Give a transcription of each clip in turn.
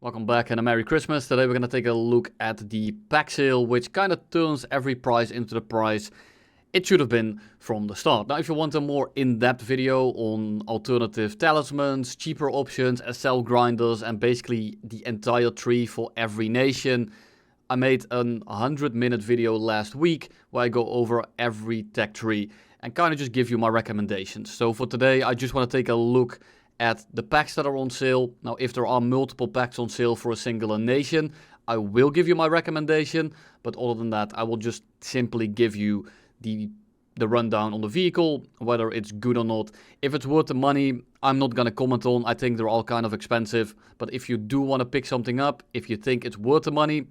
Welcome back and a Merry Christmas. Today we're going to take a look at the pack sale, which kind of turns every price into the price it should have been from the start. Now, if you want a more in-depth video on alternative talismans, cheaper options, SL grinders, and basically the entire tree for every nation, I made a 100-minute video last week where I go over every tech tree and kind of just give you my recommendations. So for today, I just want to take a look at the packs that are on sale. Now, if there are multiple packs on sale for a singular nation, I will give you my recommendation. But other than that, I will just simply give you the rundown on the vehicle, whether it's good or not. If it's worth the money, I'm not going to comment on. I think they're all kind of expensive. But if you do want to pick something up, if you think it's worth the money,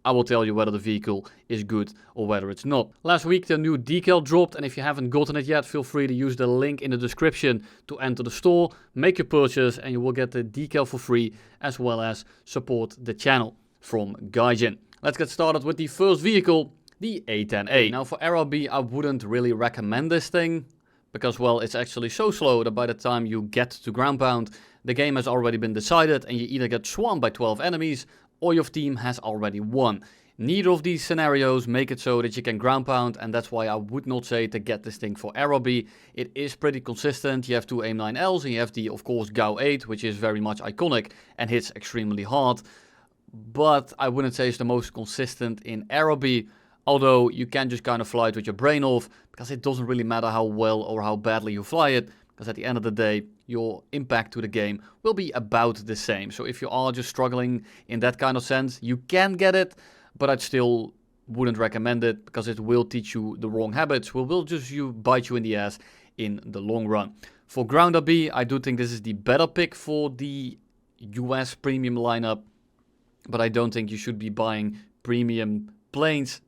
I will tell you whether the vehicle is good or whether it's not. Last week the new Decal dropped, and if you haven't gotten it yet, feel free to use the link in the description to enter the store, make your purchase, and you will get the decal for free, as well as support the channel from Gaijin. Let's get started with the first vehicle, the A10A. Now for RRB, I wouldn't really recommend this thing, because well, it's actually so slow that by the time you get to ground pound, the game has already been decided and you either get swarmed by 12 enemies or your team has already won. Neither of these scenarios make it so that you can ground pound, and that's why I would not say to get this thing for RRB. It is pretty consistent. You have two AIM-9Ls and you have the, of course, GAU-8, which is very much iconic and hits extremely hard. But I wouldn't say it's the most consistent in RRB, although you can just kind of fly it with your brain off, because it doesn't really matter how well or how badly you fly it, because at the end of the day, your impact to the game will be about the same. So if you are just struggling in that kind of sense, you can get it, but I'd still wouldn't recommend it, because it will teach you the wrong habits, will just bite you in the ass in the long run. For Grounder B, I do think this is the better pick for the US premium lineup, but I don't think you should be buying premium planes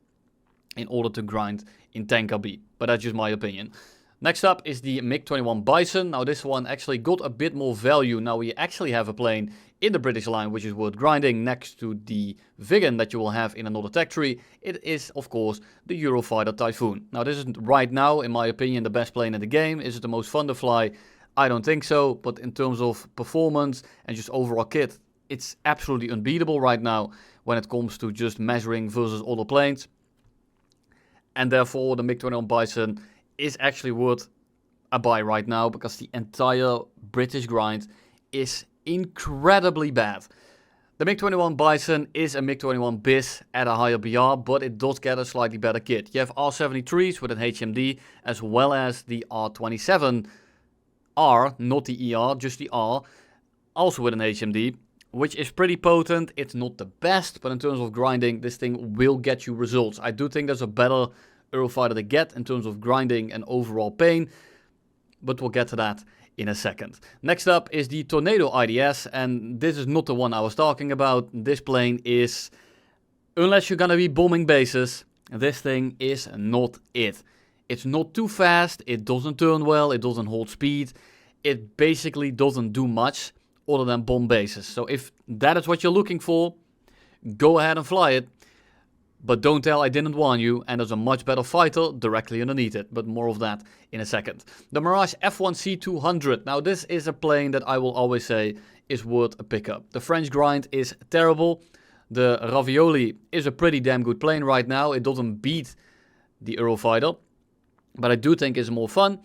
in order to grind in Tanker B, but that's just my opinion. Next up is the MiG-21 Bison. Now this one actually got a bit more value. Now we actually have a plane in the British line which is worth grinding next to the Viggen that you will have in another tech tree. It is, of course, the Eurofighter Typhoon. Now this isn't right now, in my opinion, the best plane in the game. Is it the most fun to fly? I don't think so, but in terms of performance and just overall kit, it's absolutely unbeatable right now when it comes to just measuring versus other planes. And therefore the MiG-21 Bison is actually worth a buy right now, because the entire British grind is incredibly bad. The MiG-21 Bison is a MiG-21Bis at a higher BR, but it does get a slightly better kit. You have R73s with an HMD, as well as the R27R, not the ER, just the R, also with an HMD, which is pretty potent. It's not the best, but in terms of grinding, this thing will get you results. I do think there's a better Eurofighter to get in terms of grinding and overall pain, but we'll get to that in a second. Next up is the Tornado IDS, and this is not the one I was talking about. This plane is, unless you're gonna be bombing bases, this thing is not it. It's not too fast, it doesn't turn well, it doesn't hold speed, it basically doesn't do much other than bomb bases. So if that is what you're looking for, go ahead and fly it. But don't tell I didn't warn you, and there's a much better fighter directly underneath it, but more of that in a second. The Mirage F-1C 200. Now this is a plane that I will always say is worth a pickup. The French grind is terrible. The Ravioli is a pretty damn good plane right now. It doesn't beat the Eurofighter, but I do think it's more fun.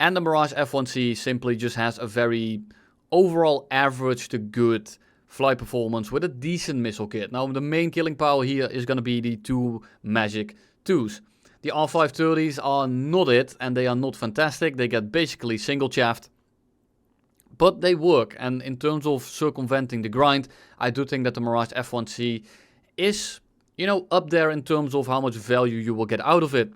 And the Mirage F-1C simply just has a very overall average to good flight performance with a decent missile kit. Now the main killing power here is going to be the two Magic 2s. The R530s are not it, and they are not fantastic. They get basically single chaffed, but they work. And in terms of circumventing the grind, I do think that the Mirage F-1C is, you know, up there in terms of how much value you will get out of it,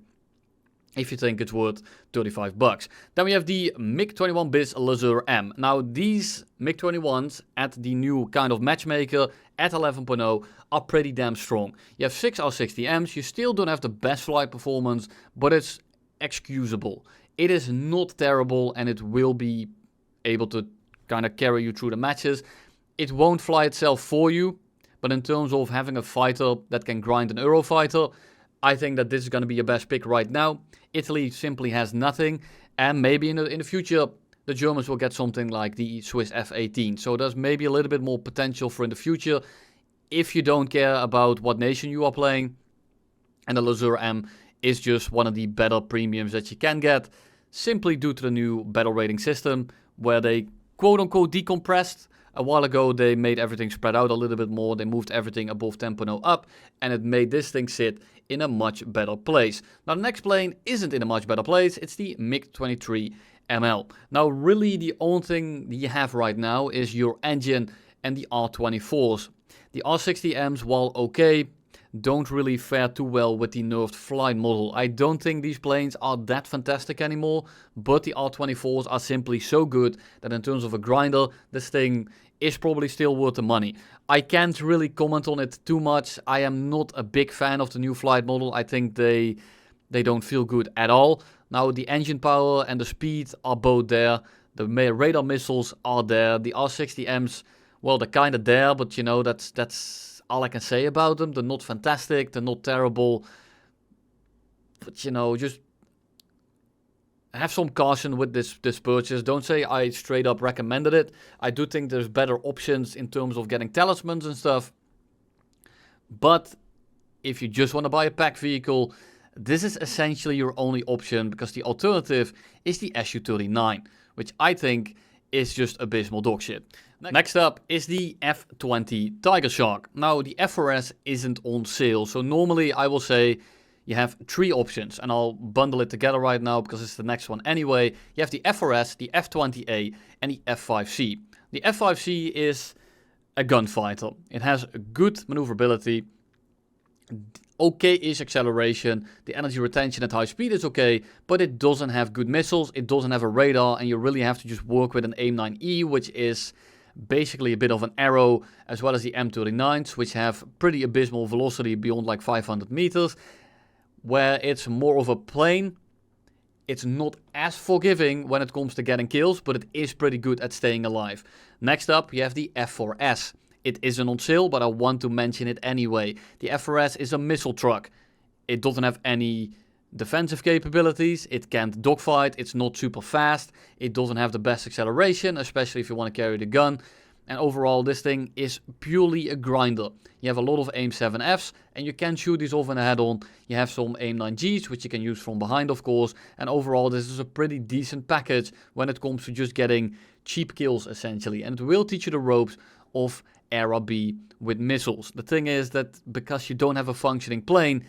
if you think it's worth 35 bucks. Then we have the MiG-21Bis Lazur M. Now these MiG-21s at the new kind of matchmaker at 11.0 are pretty damn strong. You have 6 R60Ms, you still don't have the best flight performance, but it's excusable. It is not terrible, and it will be able to kind of carry you through the matches. It won't fly itself for you, but in terms of having a fighter that can grind an Eurofighter, I think that this is going to be your best pick right now. Italy simply has nothing, and maybe in the future the Germans will get something like the Swiss F-18. So there's maybe a little bit more potential for in the future if you don't care about what nation you are playing. And the Lazur M is just one of the better premiums that you can get, simply due to the new battle rating system, where they quote-unquote decompressed. A while ago they made everything spread out a little bit more, they moved everything above 10.0 up, and it made this thing sit in a much better place. Now the next plane isn't in a much better place, it's the MiG-23 ML. Now really the only thing you have right now is your engine and the R-24s. The R-60Ms, while okay, don't really fare too well with the nerfed flight model. I don't think these planes are that fantastic anymore, but the R-24s are simply so good that in terms of a grinder, this thing is probably still worth the money. I can't really comment on it too much. I am not a big fan of the new flight model. I think they don't feel good at all. Now the engine power and the speed are both there. The radar missiles are there. The R-60Ms, well, they're kind of there, but you know, that's all I can say about them. They're not fantastic, they're not terrible. But you know, just have some caution with this purchase. Don't say I straight up recommended it. I do think there's better options in terms of getting talismans and stuff. But if you just want to buy a pack vehicle, this is essentially your only option, because the alternative is the Su-39, which I think is just abysmal dog shit. Next up is the F-20 Tiger Shark. Now the FRS isn't on sale, so normally I will say you have three options, and I'll bundle it together right now because it's the next one anyway. You have the FRS, the F-20A, and the F-5C. The F-5C is a gunfighter. It has good maneuverability, okay-ish acceleration, the energy retention at high speed is okay, but it doesn't have good missiles, it doesn't have a radar, and you really have to just work with an AIM-9E, which is basically a bit of an arrow, as well as the M39s, which have pretty abysmal velocity beyond like 500 meters, where it's more of a plane. It's not as forgiving when it comes to getting kills, but it is pretty good at staying alive. Next up, you have the F4S. It isn't on sale, but I want to mention it anyway. The F4S is a missile truck. It doesn't have any defensive capabilities. It can't dogfight. It's not super fast. It doesn't have the best acceleration, especially if you want to carry the gun. And overall, this thing is purely a grinder. You have a lot of AIM-7Fs, and you can shoot these off in the head-on. You have some AIM-9Gs, which you can use from behind, of course. And overall, this is a pretty decent package when it comes to just getting cheap kills, essentially. And it will teach you the ropes of Era B with missiles. The thing is that because you don't have a functioning plane,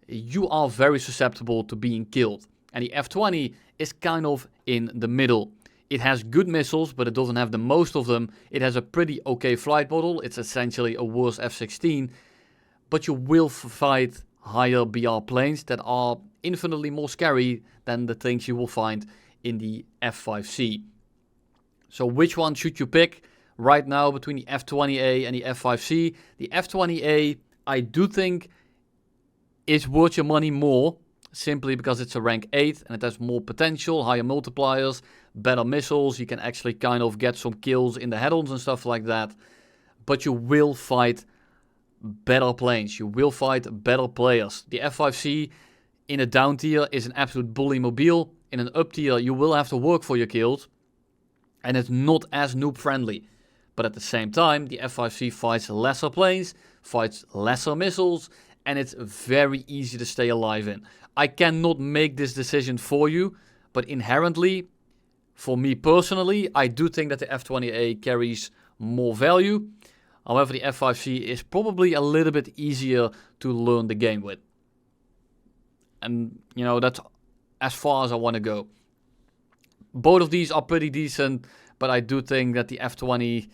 you are very susceptible to being killed. And the F-20 is kind of in the middle. It has good missiles, but it doesn't have the most of them. It has a pretty okay flight model. It's essentially a worse F-16. But you will fight higher BR planes that are infinitely more scary than the things you will find in the F-5C. So which one should you pick right now between the F-20A and the F-5C? The F-20A, I do think, is worth your money more, simply because it's a rank 8 and it has more potential, higher multipliers, better missiles. You can actually kind of get some kills in the head-ons and stuff like that. But you will fight better planes. You will fight better players. The F-5C in a down tier is an absolute bully mobile. In an up tier, you will have to work for your kills. And it's not as noob friendly. But at the same time, the F-5C fights lesser planes, fights lesser missiles, and it's very easy to stay alive in. I cannot make this decision for you, but inherently, for me personally, I do think that the F-20A carries more value. However, the F-5C is probably a little bit easier to learn the game with. And, you know, that's as far as I want to go. Both of these are pretty decent, but I do think that the F-20,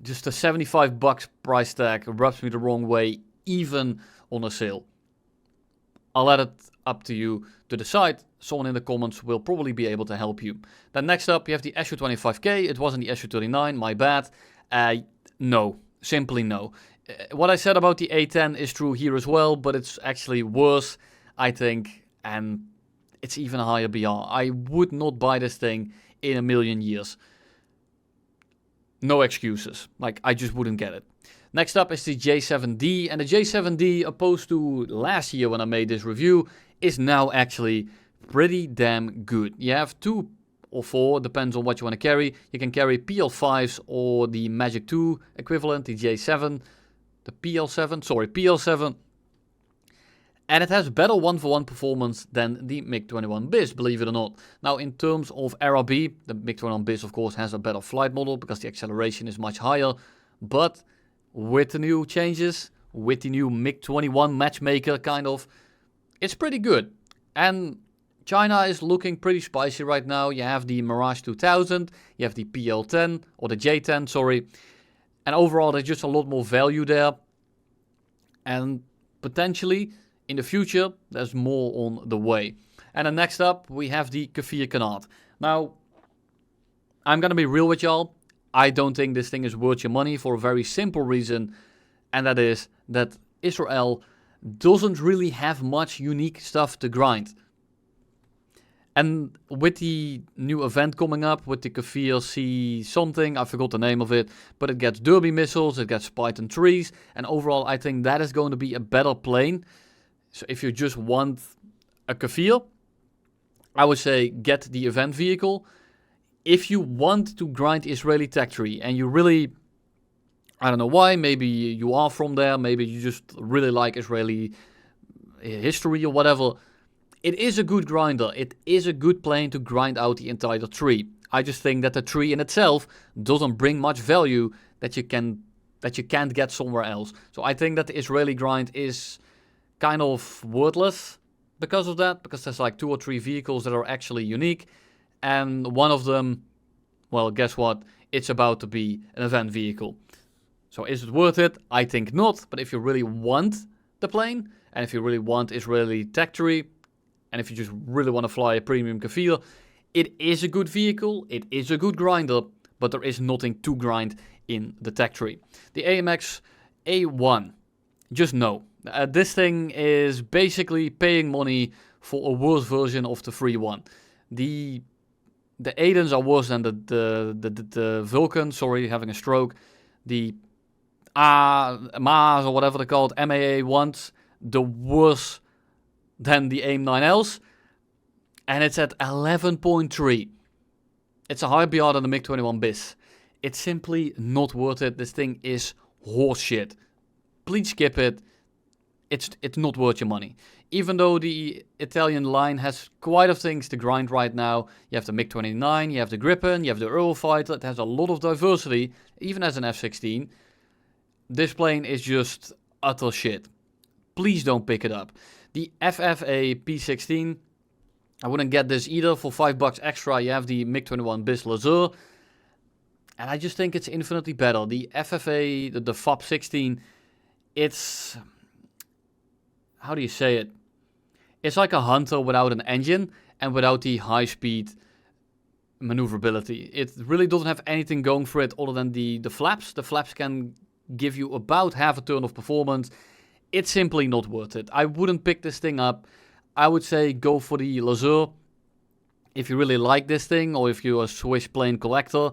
just a $75 price tag, rubs me the wrong way, even on a sale. I'll let it up to you to decide. Someone in the comments will probably be able to help you. Then next up, you have the Su-25K. It wasn't the Su-39, my bad. No, simply no. What I said about the A10 is true here as well, but it's actually worse, I think, and it's even a higher BR. I would not buy this thing in a million years. No excuses. Like, I just wouldn't get it. Next up is the J7D, and the J7D, opposed to last year when I made this review, is now actually pretty damn good. You have two or 4, depends on what you want to carry. You can carry PL5s or the Magic 2 equivalent, the J7, the PL7, and it has better 1-for-1 performance than the MiG-21Bis, believe it or not. Now, in terms of RRB, the MiG-21Bis, of course, has a better flight model because the acceleration is much higher. But with the new changes, with the new MiG-21 matchmaker, it's pretty good. And China is looking pretty spicy right now. You have the Mirage 2000, you have the PL10, or the J10, sorry. And overall, there's just a lot more value there. And potentially, in the future, there's more on the way. And then next up, we have the Kfir Canard. Now, I'm going to be real with y'all. I don't think this thing is worth your money for a very simple reason. And that is that Israel doesn't really have much unique stuff to grind. And with the new event coming up, with the Kfir C something, I forgot the name of it, but it gets derby missiles, it gets Python trees, and overall I think that is going to be a better plane. So if you just want a Kfir, I would say get the event vehicle. If you want to grind Israeli tech tree and you really, I don't know why, maybe you are from there, maybe you just really like Israeli history or whatever, it is a good grinder. It is a good plane to grind out the entire tree. I just think that the tree in itself doesn't bring much value that you can't get somewhere else. So I think that the Israeli grind is kind of worthless because of that, because there's like 2 or 3 vehicles that are actually unique, and one of them, well, guess what? It's about to be an event vehicle. So is it worth it? I think not. But if you really want the plane, and if you really want Israeli tech tree, and if you just really want to fly a premium Kfir, it is a good vehicle, it is a good grinder, but there is nothing to grind in the tech tree. The AMX A1, just no. This thing is basically paying money for a worse version of the free one. The Aidens are worse than the Vulcan, sorry, having a stroke. The MAs or whatever they're called, MAA ones, the worse than the AIM-9Ls, and it's at 11.3. It's a higher BR than the MiG-21Bis. It's simply not worth it. This thing is horseshit. Please skip it. It's not worth your money. Even though the Italian line has quite a things to grind right now. You have the MiG-29, you have the Gripen, you have the Eurofighter. It has a lot of diversity, even as an F-16. This plane is just utter shit. Please don't pick it up. The FFA P16, I wouldn't get this either. For $5 extra, you have the MiG-21Bis Lazur. And I just think it's infinitely better. The FFA, the FAP16, it's... how do you say it? It's like a Hunter without an engine and without the high-speed maneuverability. It really doesn't have anything going for it other than the flaps. The flaps can give you about half a turn of performance. It's simply not worth it. I wouldn't pick this thing up. I would say go for the Lazur if you really like this thing, or if you're a Swiss plane collector.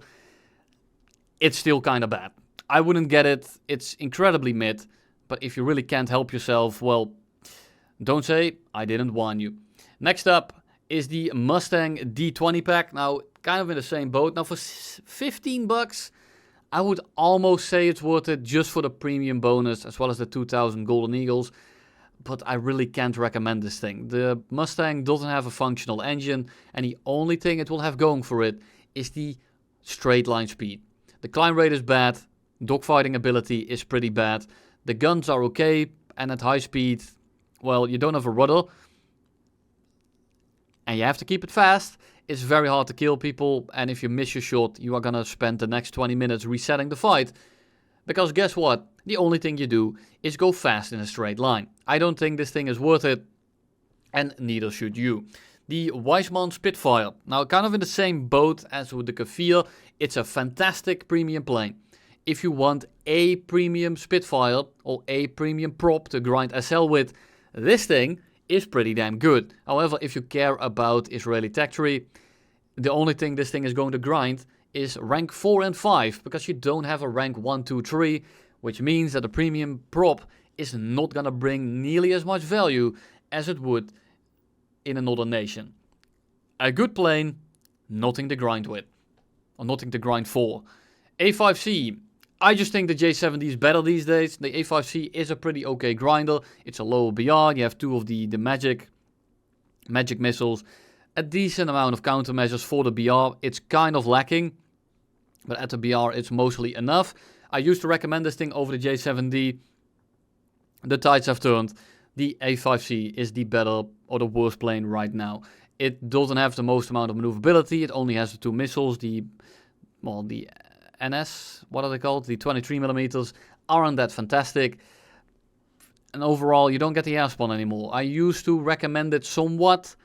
It's still kind of bad. I wouldn't get it. It's incredibly mid. But if you really can't help yourself, well, don't say I didn't warn you. Next up is the Mustang D20 pack. Now, kind of in the same boat. Now, for $15, I would almost say it's worth it just for the premium bonus, as well as the 2000 Golden Eagles. But I really can't recommend this thing. The Mustang doesn't have a functional engine, and the only thing it will have going for it is the straight line speed. The climb rate is bad. Dogfighting ability is pretty bad. The guns are okay, and at high speed, well, you don't have a rudder, and you have to keep it fast. It's very hard to kill people, and if you miss your shot, you are gonna spend the next 20 minutes resetting the fight. Because guess what? The only thing you do is go fast in a straight line. I don't think this thing is worth it, and neither should you. The Weizman Spitfire. Now, kind of in the same boat as with the Kfir, it's a fantastic premium plane. If you want a premium Spitfire or a premium prop to grind SL with, this thing is pretty damn good. However, if you care about Israeli tech tree, the only thing this thing is going to grind is rank 4 and 5, because you don't have a rank 1, 2, 3, which means that a premium prop is not going to bring nearly as much value as it would in another nation. A good plane, nothing to grind with. Or nothing to grind for. A5C. I just think the J70 is better these days. The A5C is a pretty okay grinder. It's a lower BR. You have two of the magic missiles. A decent amount of countermeasures for the BR. It's kind of lacking. But at the BR, it's mostly enough. I used to recommend this thing over the J7D. The tides have turned. The A5C is the better or the worst plane right now. It doesn't have the most amount of maneuverability. It only has the two missiles. The NS, what are they called? The 23mm aren't that fantastic. And overall, you don't get the airspan anymore. I used to recommend it somewhat.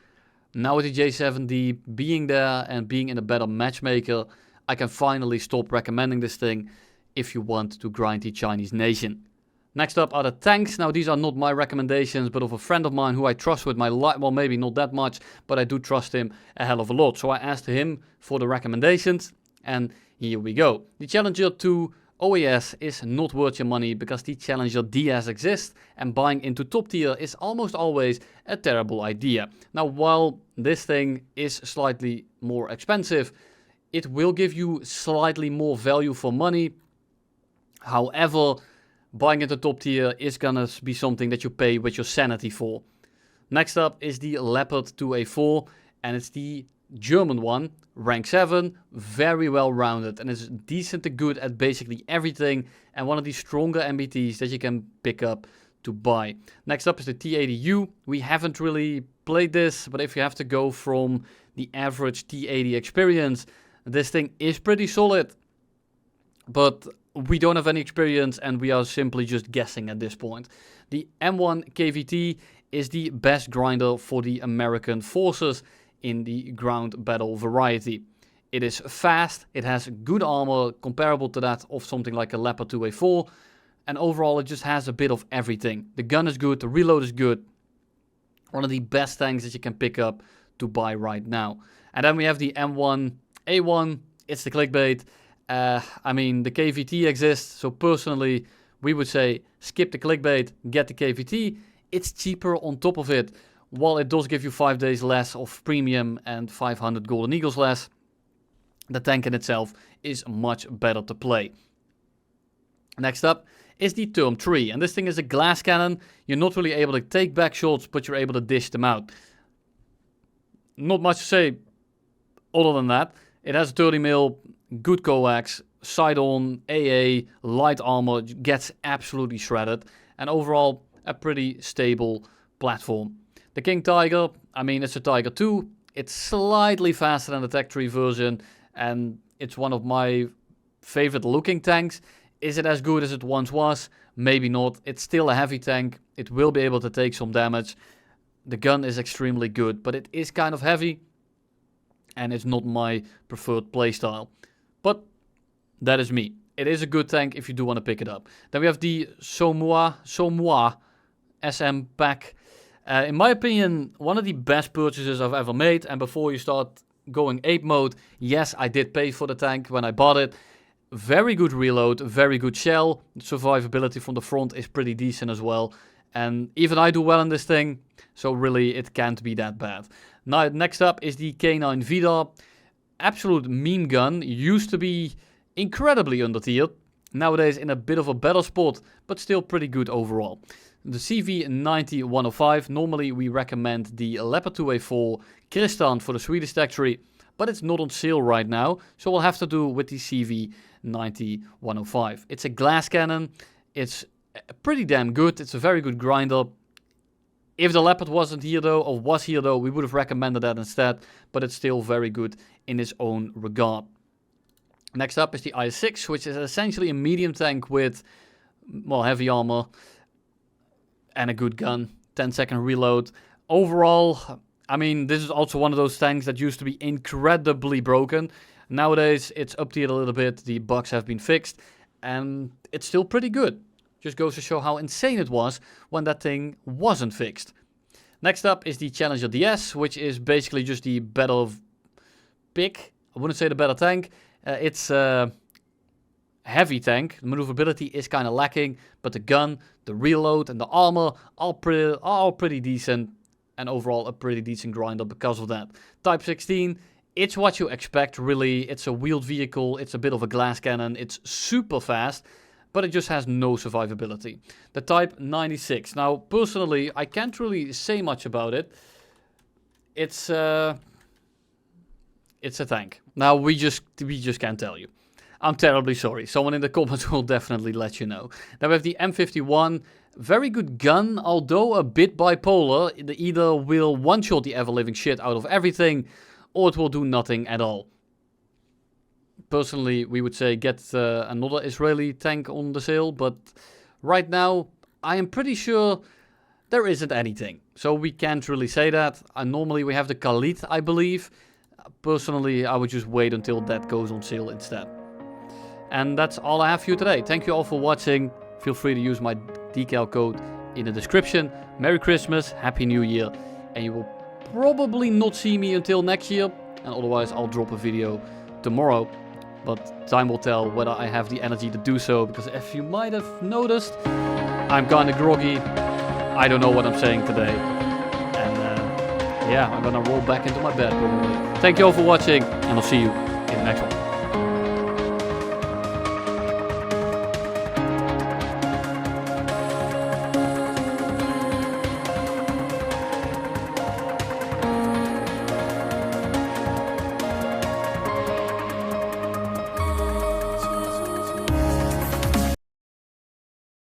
Now with the J7D being there and being in a better matchmaker, I can finally stop recommending this thing if you want to grind the Chinese nation. Next up are the tanks. Now these are not my recommendations, but of a friend of mine who I trust with my life. Well, maybe not that much, but I do trust him a hell of a lot. So I asked him for the recommendations, and here we go. The Challenger 2 OAS is not worth your money because the Challenger DS exists, and buying into top tier is almost always a terrible idea. Now, while this thing is slightly more expensive, it will give you slightly more value for money. However, buying into top tier is gonna be something that you pay with your sanity for. Next up is the Leopard 2A4, and it's the German one, rank 7, very well rounded, and is decent to good at basically everything, and one of the stronger MBTs that you can pick up to buy. Next up is the T80U. We haven't really played this, but if you have to go from the average T80 experience, this thing is pretty solid. But we don't have any experience and we are simply just guessing at this point. The M1 KVT is the best grinder for the American forces in the ground battle variety. It is fast, it has good armor comparable to that of something like a Leopard 2A4, and overall it just has a bit of everything. The gun is good, the reload is good. One of the best tanks that you can pick up to buy right now. And then we have the M1A1, it's the clickbait. I mean, the KVT exists, so personally, we would say skip the clickbait, get the KVT. It's cheaper on top of it. While it does give you 5 days less of premium and 500 Golden Eagles less, the tank in itself is much better to play. Next up is the Term 3, and this thing is a glass cannon. You're not really able to take back shots, but you're able to dish them out. Not much to say other than that. It has a 30mm, good coax, side-on, AA, light armor, gets absolutely shredded, and overall a pretty stable platform. The King Tiger, I mean, it's a Tiger 2, it's slightly faster than the Tech 3 version, and it's one of my favorite looking tanks. Is it as good as it once was? Maybe not. It's still a heavy tank, it will be able to take some damage. The gun is extremely good, but it is kind of heavy, and it's not my preferred playstyle. But that is me. It is a good tank if you do want to pick it up. Then we have the Somua SM pack. In my opinion, one of the best purchases I've ever made. And before you start going ape mode, yes, I did pay for the tank when I bought it. Very good reload, very good shell. Survivability from the front is pretty decent as well. And even I do well in this thing, so really it can't be that bad. Now, next up is the K9 Vidar. Absolute meme gun, used to be incredibly under-tiered. Nowadays in a bit of a better spot, but still pretty good overall. The CV90-105, normally we recommend the Leopard 2A4 Kristan for the Swedish Tech 3, but it's not on sale right now, so we'll have to do with the CV90-105. It's a glass cannon, it's pretty damn good, it's a very good grinder. If the Leopard wasn't here though, or was here though, we would have recommended that instead, but it's still very good in its own regard. Next up is the IS-6, which is essentially a medium tank with, well, heavy armor and a good gun, 10-second reload. Overall, I mean, this is also one of those tanks that used to be incredibly broken. Nowadays, it's up-tiered a little bit, the bugs have been fixed, and it's still pretty good. Just goes to show how insane it was when that thing wasn't fixed. Next up is the Challenger DS, which is basically just the better pick. I wouldn't say the better tank. It's a heavy tank. The maneuverability is kind of lacking, but the gun, the reload, and the armor are pretty decent, and overall a pretty decent grinder because of that. Type 16 It's what you expect, really. It's a wheeled vehicle, it's a bit of a glass cannon, it's super fast, but it just has no survivability. The Type 96. Now, personally, I can't really say much about it. It's a tank. Now, we just can't tell you. I'm terribly sorry. Someone in the comments will definitely let you know. Now we have the M51. Very good gun, although a bit bipolar. It either will one-shot the ever-living shit out of everything, or it will do nothing at all. Personally, we would say get another Israeli tank on the sale, but right now, I am pretty sure there isn't anything. So we can't really say that. Normally we have the Khalid, I believe. Personally, I would just wait until that goes on sale instead. And that's all I have for you today. Thank you all for watching. Feel free to use my decal code in the description. Merry Christmas, Happy New Year. And you will probably not see me until next year. And otherwise I'll drop a video tomorrow. But time will tell whether I have the energy to do so. Because if you might have noticed, I'm kinda groggy. I don't know what I'm saying today. And yeah, I'm gonna roll back into my bed probably. Thank you all for watching. And I'll see you in the next one.